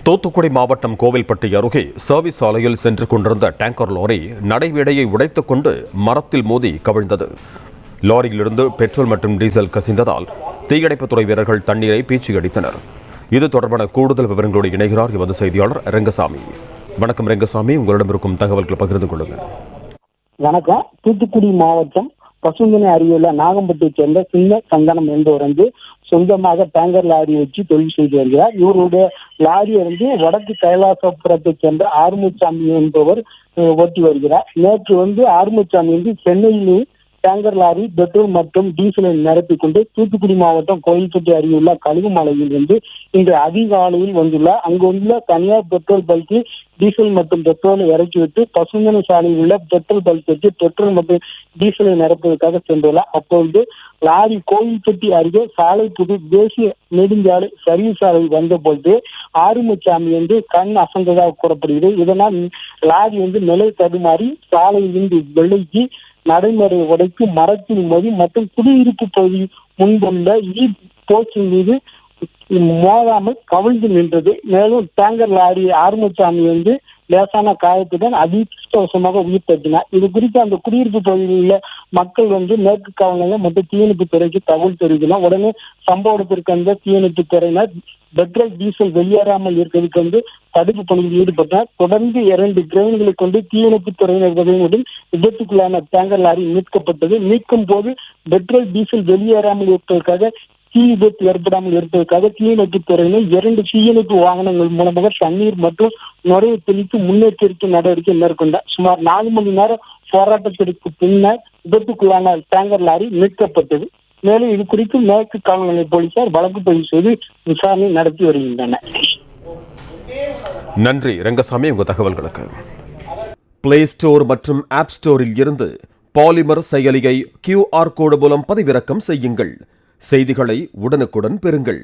தூத்துக்குடி மாவட்டம் கோவில்பட்டி அருகே சர்வீஸ் சாலையில் சென்று கொண்டிருந்த டேங்கர் லாரி நடைவேடையை உடைத்துக் கொண்டு மரத்தில் மோதி கவிழ்ந்தது. லாரியிலிருந்து பெட்ரோல் மற்றும் டீசல் கசிந்ததால் தீயணைப்புத்துறை வீரர்கள் தண்ணீரை பீச்சி அடித்தனர். இது தொடர்பான கூடுதல் விவரங்களோடு இணைகிறார் எமது செய்தியாளர் ரெங்கசாமி. வணக்கம் ரெங்கசாமி, உங்களிடம் இருக்கும் தகவல்களை பகிர்ந்து கொள்ளுங்கள். வணக்கம். தூத்துக்குடி மாவட்டம் பசுந்தனை அருகிலுள்ள நாகம்பட்டியைச் சேர்ந்த சின்ன சந்தனம் என்பவர் சொந்தமாக டேங்கர் லாரி வச்சு தொழில் செய்து வருகிறார். இவருடைய லாரியை வடக்கு கைலாசபுரத்தைச் சேர்ந்த ஆறுமுகசாமி என்பவர் ஓட்டி வருகிறார். நேற்று ஆறுமுகசாமி சென்னையில் டேங்கர் லாரி பெட்ரோல் மற்றும் டீசலை நிரப்பிக் கொண்டு தூத்துக்குடி மாவட்டம் கோயில்பட்டி அருகிலுள்ள கழுகுமலையில் இன்று அதிகாலையில் அங்குள்ள தனியார் பெட்ரோல் பல்கில் டீசல் மற்றும் பெட்ரோலை இறக்கிவிட்டு பசுந்தனை சாலையில் உள்ள பெட்ரோல் பல்கிற்கு பெட்ரோல் மற்றும் டீசலை நிரப்புவதற்காக சென்றுள்ளார். அப்பொழுது லாரி கோயில்பட்டி அருகே சாலை புது தேசிய நெடுஞ்சாலை சர்வீஸ் சாலை வந்தபோது ஆறுமுகசாமி கண் அசந்ததாக கூறப்படுகிறது. இதனால் லாரி நிலை தடுமாறி சாலையில் விலகி நடைமுறை உடைக்கு மரத்தில் மோதி மற்றும் குடியிருப்பு பகுதி முன்புள்ள போஸ்டின் மீது மோதாமல் கவிழ்ந்து நின்றது. மேலும் டேங்கர் லாரி ஆறுமுகசாமி லேசான காயத்துடன் அதிர்ஷ்டவசமாக உயிர் தட்டினார். இது குறித்து அந்த குடியிருப்பு பகுதியில் உள்ள மக்கள் மேற்கு காவல் நிலையம் மற்றும் தீயணைப்பு துறைக்கு தகவல் தெரிவித்தனர். உடனே சம்பவ இடத்திற்கு தீயணைப்பு துறையினர் பெட்ரோல் டீசல் வெளியேறாமல் இருக்கிறதுக்கு தடுப்பு பணியில் ஈடுபட்டனர். தொடர்ந்து 2 கிரெயின்களை கொண்டு தீயணைப்பு துறையினர் உதவியுடன் விபத்துக்குள்ளான டேங்கர் லாரி மீட்கப்பட்டது. மீட்கும் போது பெட்ரோல் டீசல் வெளியேறாமல் இருப்பதற்காக தீ விபத்து ஏற்படாமல் இருப்பதற்காக தீயணைப்பு துறையினர் 2 தீயணைப்பு வாகனங்கள் மூலமாக தண்ணீர் மற்றும் நுரையை தெளித்து முன்னெச்சரிக்கை நடவடிக்கை மேற்கொண்டார். சுமார் 4 மணி நேரம் போராட்டத்திற்கு பின்னர் விபத்துக்குள்ளான டேங்கர் லாரி மீட்கப்பட்டது. மேலும் இது குறித்து மேற்கு காவல் நிலைய போலீசார் வழக்கு பதிவு செய்து விசாரணை நடத்தி வருகின்றனர். நன்றி ரெங்கசாமி, உங்க தகவல்களுக்கு. பிளே ஸ்டோர் மற்றும் ஆப் ஸ்டோரில் இருந்து பாலிமர் செயலியை QR கோடு மூலம் பதிவிறக்கம் செய்யுங்கள். செய்திகளை உடனுக்குடன் பெறுங்கள்.